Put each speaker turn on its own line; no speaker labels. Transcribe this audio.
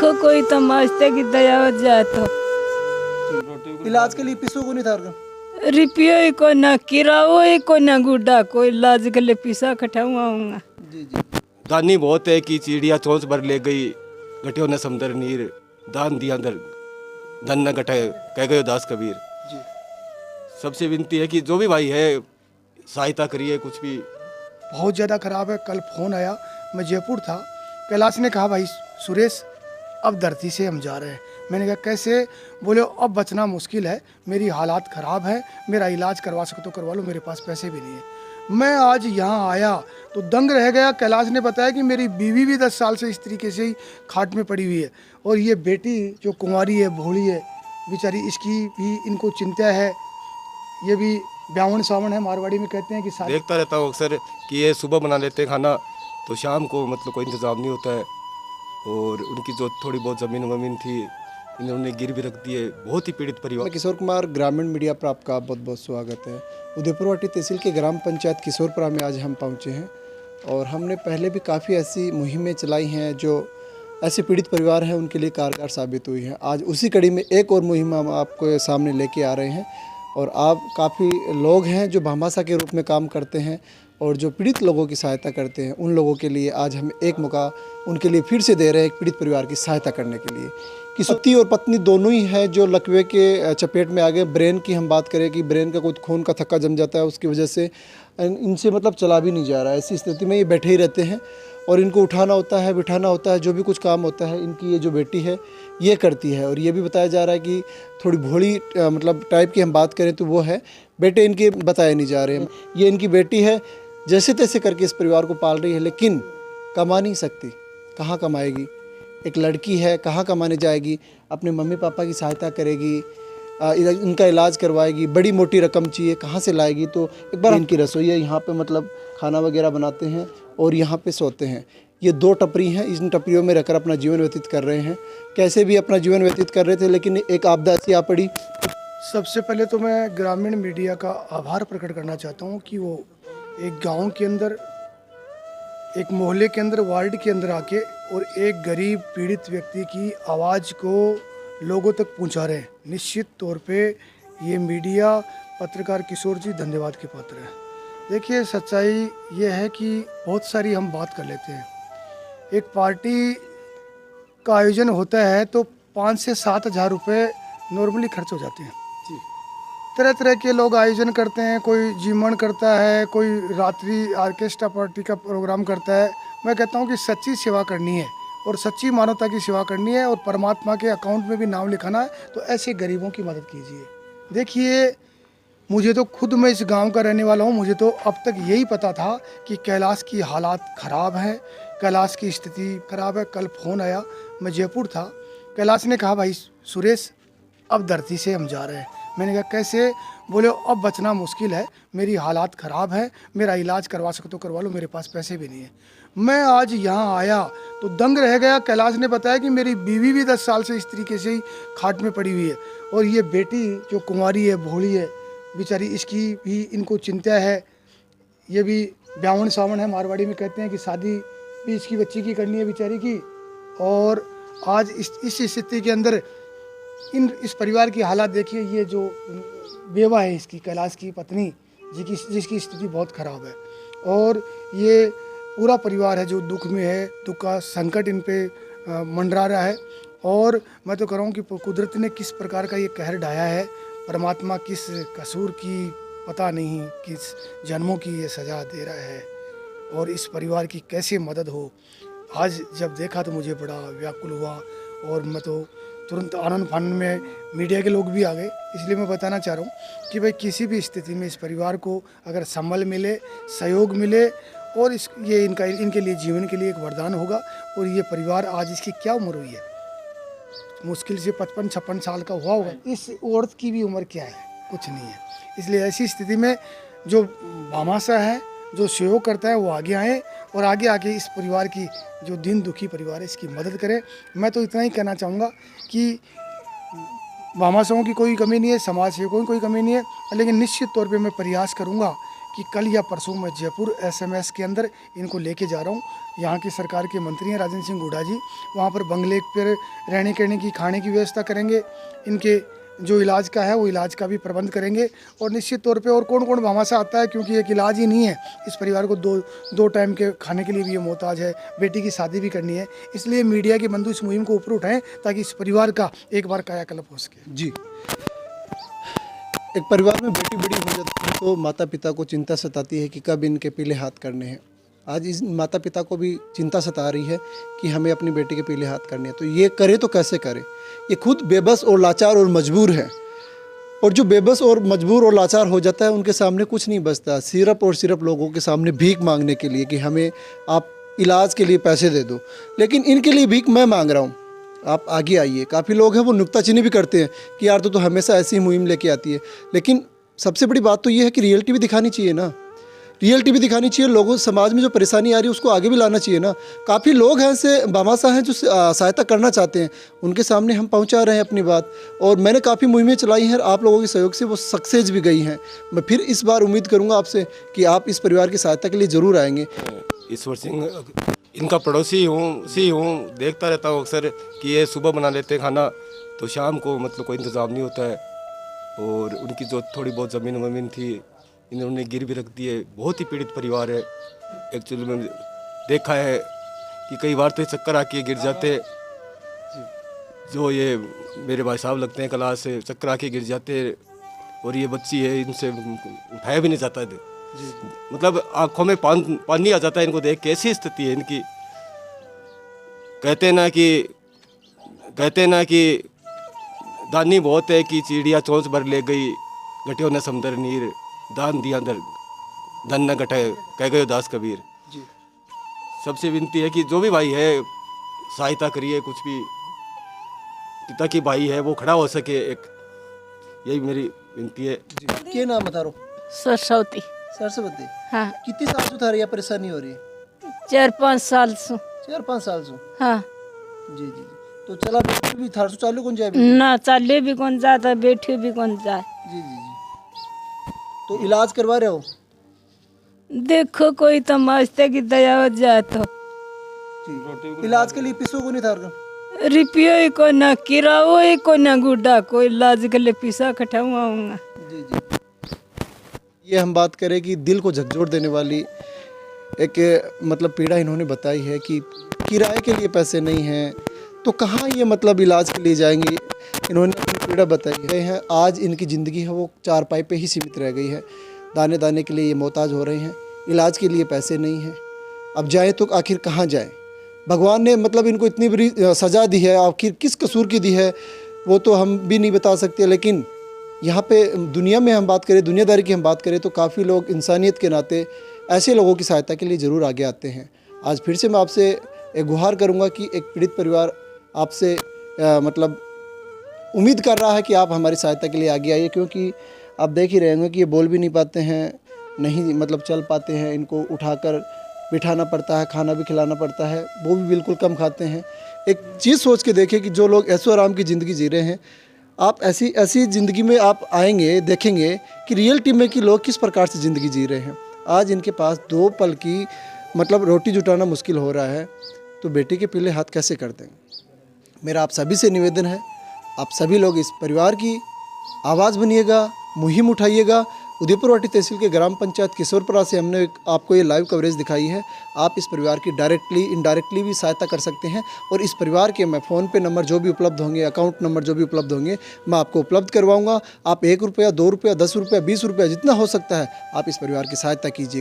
देखो कोई तमाशे की दया हो जाए तो।
इलाज के लिए पिसू को नहीं था
रिपियो ही को ना किराओ ही को ना गुड्डा कोई इलाज के लिए पिसा कठाऊंगा आऊंगा।
जी जी।
दानी बहुत है कि चिड़िया चोंच भर ले गई, घटियो न समुद्र नीर, दान दिया अंदर धन न घटे, कह गयो दास कबीर।
जी।
सबसे विनती है कि जो भी भाई है सहायता करिए, कुछ भी।
बहुत ज़्यादा ख़राब है। कल फ़ोन आया, मैं जयपुर था, कैलाश ने कहा भाई सुरेश अब धरती से हम जा रहे हैं। मैंने कहा कैसे? बोले अब बचना मुश्किल है, मेरी हालात ख़राब है, मेरा इलाज करवा सको तो करवा लो, मेरे पास पैसे भी नहीं है। मैं आज यहाँ आया तो दंग रह गया। कैलाश ने बताया कि मेरी बीवी भी 10 साल से इस तरीके से ही खाट में पड़ी हुई है, और ये बेटी जो कुंवारी है, भोली है बेचारी, इसकी भी इनको चिंता है। ये भी ब्यावन सावन है, मारवाड़ी में कहते हैं कि
देखता रहता हूँ अक्सर कि ये सुबह बना लेते हैं खाना, तो शाम को मतलब कोई इंतज़ाम नहीं होता है। और उनकी जो थोड़ी बहुत ज़मीन वमीन थी इन्होंने गिर भी रख दी है। बहुत ही पीड़ित परिवार।
मैं किशोर कुमार, ग्रामीण मीडिया पर आपका बहुत बहुत स्वागत है। उदयपुरवाटी तहसील के ग्राम पंचायत किशोरपुरा में आज हम पहुंचे हैं, और हमने पहले भी काफ़ी ऐसी मुहिमें चलाई हैं जो ऐसे पीड़ित परिवार हैं उनके लिए कारगर साबित हुई हैं। आज उसी कड़ी में एक और मुहिम हम आपको सामने लेके आ रहे हैं, और आप काफ़ी लोग हैं जो भामाशाह के रूप में काम करते हैं और जो पीड़ित लोगों की सहायता करते हैं। उन लोगों के लिए आज हम एक मौका उनके लिए फिर से दे रहे हैं, एक पीड़ित परिवार की सहायता करने के लिए। कि पति और पत्नी दोनों ही हैं जो लकवे के चपेट में आ गए। ब्रेन की हम बात करें कि ब्रेन का कुछ खून का थक्का जम जाता है, उसकी वजह से इनसे मतलब चला भी नहीं जा रहा है। ऐसी स्थिति में ये बैठे ही रहते हैं, और इनको उठाना होता है, बिठाना होता है, जो भी कुछ काम होता है इनकी ये जो बेटी है ये करती है। और ये भी बताया जा रहा है कि थोड़ी भोली मतलब टाइप की हम बात करें तो वो है, बेटे इनके बताए नहीं जा रहे हैं। ये इनकी बेटी है, जैसे तैसे करके इस परिवार को पाल रही है, लेकिन कमा नहीं सकती। कहाँ कमाएगी? एक लड़की है, कहाँ कमाने जाएगी? अपने मम्मी पापा की सहायता करेगी, इनका इलाज करवाएगी, बड़ी मोटी रकम चाहिए, कहाँ से लाएगी? तो एक बार इनकी रसोई है, यहाँ पे मतलब खाना वगैरह बनाते हैं और यहाँ पे सोते हैं। ये 2 टपरी हैं, इन टपरियों में रहकर अपना जीवन व्यतीत कर रहे हैं। कैसे भी अपना जीवन व्यतीत कर रहे थे, लेकिन एक आपदा ऐसी आ पड़ी।
सबसे पहले तो मैं ग्रामीण मीडिया का आभार प्रकट करना चाहता हूँ कि वो एक गांव के अंदर, एक मोहल्ले के अंदर, वार्ड के अंदर आके और एक गरीब पीड़ित व्यक्ति की आवाज़ को लोगों तक पहुंचा रहे हैं। निश्चित तौर पे ये मीडिया, पत्रकार किशोर जी धन्यवाद के पात्र हैं। देखिए सच्चाई ये है कि बहुत सारी हम बात कर लेते हैं, एक पार्टी का आयोजन होता है तो 5 से 7 हज़ार रुपये नॉर्मली खर्च हो जाते हैं। तरह तरह के लोग आयोजन करते हैं, कोई जीमन करता है, कोई रात्रि ऑर्केस्ट्रा पार्टी का प्रोग्राम करता है। मैं कहता हूँ कि सच्ची सेवा करनी है और सच्ची मानवता की सेवा करनी है और परमात्मा के अकाउंट में भी नाम लिखाना है, तो ऐसे गरीबों की मदद कीजिए। देखिए मुझे तो खुद, मैं इस गांव का रहने वाला हूं, मुझे तो अब तक यही पता था कि कैलाश की हालात ख़राब हैं, कैलाश की स्थिति ख़राब है। कल फ़ोन आया, मैं जयपुर था, कैलाश ने कहा भाई सुरेश अब धरती से हम जा रहे हैं। मैंने कहा कैसे? बोले अब बचना मुश्किल है, मेरी हालात ख़राब है, मेरा इलाज करवा सको तो करवा लो, मेरे पास पैसे भी नहीं है। मैं आज यहाँ आया तो दंग रह गया। कैलाश ने बताया कि मेरी बीवी भी 10 साल से इस तरीके से ही खाट में पड़ी हुई है, और ये बेटी जो कुंवारी है, भोली है बेचारी, इसकी भी इनको चिंता है। ये भी ब्यावन सावन है, मारवाड़ी में कहते हैं कि शादी भी इसकी बच्ची की करनी है बेचारी की। और आज इस स्थिति के अंदर इस परिवार की हालात देखिए। ये जो बेवा है इसकी, कैलाश की पत्नी जिसकी स्थिति बहुत ख़राब है, और ये पूरा परिवार है जो दुख में है, दुख का संकट इन पे मंडरा रहा है। और मैं तो कह रहा हूँ कि कुदरत ने किस प्रकार का ये कहर ढाया है, परमात्मा किस कसूर की पता नहीं, किस जन्मों की ये सज़ा दे रहा है, और इस परिवार की कैसे मदद हो। आज जब देखा तो मुझे बड़ा व्याकुल हुआ, और मैं तो तुरंत आनंद फानंद में मीडिया के लोग भी आ गए। इसलिए मैं बताना चाह रहा हूँ कि भाई किसी भी स्थिति में इस परिवार को अगर संबल मिले, सहयोग मिले, और ये इनके लिए जीवन के लिए एक वरदान होगा। और ये परिवार, आज इसकी क्या उम्र हुई है, मुश्किल से 55-56 साल का हुआ होगा। इस औरत की भी उम्र क्या है? कुछ नहीं है। इसलिए ऐसी स्थिति में जो भामाशाह है, जो सहयोग करता है, वो आगे आए और आगे आके इस परिवार की, जो दिन दुखी परिवार है, इसकी मदद करें। मैं तो इतना ही कहना चाहूँगा कि भामाशाहों की कोई कमी नहीं है, समाज सेवकों की कोई कमी नहीं है, लेकिन निश्चित तौर पे मैं प्रयास करूँगा कि कल या परसों मैं जयपुर SMS के अंदर इनको लेके जा रहा हूँ। यहाँ की सरकार के मंत्री हैं राजेंद्र सिंह हुड्डा जी, वहाँ पर बंगले पर रहने कहने की खाने की व्यवस्था करेंगे, इनके जो इलाज का है वो इलाज का भी प्रबंध करेंगे। और निश्चित तौर पे और कौन कौन वहाँ से आता है, क्योंकि एक इलाज ही नहीं है, इस परिवार को दो टाइम के खाने के लिए भी ये मोहताज है, बेटी की शादी भी करनी है। इसलिए मीडिया के बंधु इस मुहिम को ऊपर उठाएं ताकि इस परिवार का एक बार कायाकल्प हो सके।
जी, एक परिवार में बेटी बड़ी हो जाती है तो माता पिता को चिंता सताती है कि कब इनके पीले हाथ करने हैं। आज इस माता पिता को भी चिंता सता रही है कि हमें अपनी बेटी के पीले हाथ करने हैं, तो ये करे तो कैसे करे। ये खुद बेबस और लाचार और मजबूर है, और जो बेबस और मजबूर और लाचार हो जाता है उनके सामने कुछ नहीं बचता, सिर्फ और सिर्फ लोगों के सामने भीख मांगने के लिए कि हमें आप इलाज के लिए पैसे दे दो। लेकिन इनके लिए भीख मैं मांग रहा हूँ, आप आगे आइए। काफ़ी लोग हैं वो नुक्ताचीनी भी करते हैं कि यार तो हमेशा ऐसी मुहिम लेके आती है, लेकिन सबसे बड़ी बात तो ये है कि रियलिटी भी दिखानी चाहिए ना, रियलिटी भी दिखानी चाहिए। लोगों समाज में जो परेशानी आ रही है उसको आगे भी लाना चाहिए ना। काफ़ी लोग हैं ऐसे बामासा हैं जो सहायता करना चाहते हैं, उनके सामने हम पहुंचा रहे हैं अपनी बात। और मैंने काफ़ी मुहिमें चलाई हैं, आप लोगों के सहयोग से वो सक्सेस भी गई हैं। मैं फिर इस बार उम्मीद करूंगा आपसे कि आप इस परिवार की सहायता के लिए ज़रूर आएंगे।
ईश्वर सिंह इनका पड़ोसी हूँ, देखता रहता हूँ अक्सर कि ये सुबह बना लेते हैं खाना तो शाम को मतलब कोई इंतज़ाम नहीं होता है। और उनकी जो थोड़ी बहुत ज़मीन वमीन थी इन्होंने गिर भी रख दी है। बहुत ही पीड़ित परिवार है। एक्चुअली मैंने देखा है कि कई बार तो चक्कर आके गिर जाते, जो ये मेरे भाई साहब लगते हैं क्लास से, चक्कर आके गिर जाते। और ये बच्ची है, इनसे उठाया भी नहीं जाता है, मतलब आंखों में पानी आ जाता है इनको देख के, ऐसी स्थिति है इनकी। कहते ना कि दानी बहुत है कि चिड़िया चोंच भर ले गई, घटियों ने समुद्र नीर, दान दिया अंदर धन न घटे, कह गए दास कबीर। सबसे विनती है कि जो भी भाई है सहायता करिए, कुछ भी पिता की भाई है वो खड़ा हो सके, एक यही मेरी विनती है।
क्या नाम बता रहा?
सरस्वती।
सरस्वती।
हाँ,
कितनी साल से थारी परेशानी हो रही है?
4-5 साल से।
4-5 साल से?
हाँ
जी जी जी। तो चला भी थार से चालू कौन जाए?
ना चाले भी कौन जाता, बैठे भी कौन जाए।
जी जी जी। तो इलाज करवा रहे हो?
देखो कोई तमाशे की दया हो जाए तो।
इलाज के लिए पिसो को नहीं थार?
रुपये ही को ना किराओ ही को ना गुड्डा, कोई इलाज के लिए पैसा कटाऊंगा।
जी जी।
ये हम बात करें कि दिल को झकझोर देने वाली एक मतलब पीड़ा इन्होंने बताई है कि किराए के लिए पैसे नहीं हैं तो कहाँ ये मतलब इलाज के लिए जाएंगे। इन्होंने अपनी पीड़ा बताई है। आज इनकी ज़िंदगी है वो चारपाई पे ही सीमित रह गई है, दाने दाने के लिए ये मोहताज हो रहे हैं, इलाज के लिए पैसे नहीं हैं। अब जाए तो आखिर कहाँ जाए? भगवान ने मतलब इनको इतनी बड़ी सज़ा दी है, आखिर किस कसूर की दी है वो तो हम भी नहीं बता सकते। लेकिन यहाँ पे दुनिया में हम बात करें, दुनियादारी की हम बात करें तो काफ़ी लोग इंसानियत के नाते ऐसे लोगों की सहायता के लिए ज़रूर आगे आते हैं। आज फिर से मैं आपसे एक गुहार करूँगा कि एक पीड़ित परिवार आपसे मतलब उम्मीद कर रहा है कि आप हमारी सहायता के लिए आगे आइए, क्योंकि आप देख ही रहे होंगे कि ये बोल भी नहीं पाते हैं, नहीं मतलब चल पाते हैं, इनको उठाकर बिठाना पड़ता है, खाना भी खिलाना पड़ता है, वो भी बिल्कुल कम खाते हैं। एक चीज़ सोच के देखें कि जो लोग ऐशो आराम की ज़िंदगी जी रहे हैं, आप ऐसी ज़िंदगी में आप आएंगे, देखेंगे कि रियलिटी में कि लोग किस प्रकार से ज़िंदगी जी रहे हैं। आज इनके पास 2 पल की मतलब रोटी जुटाना मुश्किल हो रहा है, तो बेटी के पीले हाथ कैसे कर देंगे? मेरा आप सभी से निवेदन है, आप सभी लोग इस परिवार की आवाज़ बनिएगा, मुहिम उठाइएगा। उदयपुर वाटी तहसील के ग्राम पंचायत किशोरपुरा से हमने आपको ये लाइव कवरेज दिखाई है। आप इस परिवार की डायरेक्टली इनडायरेक्टली भी सहायता कर सकते हैं, और इस परिवार के मैं फ़ोन पे नंबर जो भी उपलब्ध होंगे, अकाउंट नंबर जो भी उपलब्ध होंगे, मैं आपको उपलब्ध करवाऊंगा। आप 1 रुपया, 2 रुपया, 10 रुपया, 20 रुपया जितना हो सकता है आप इस परिवार की सहायता कीजिए।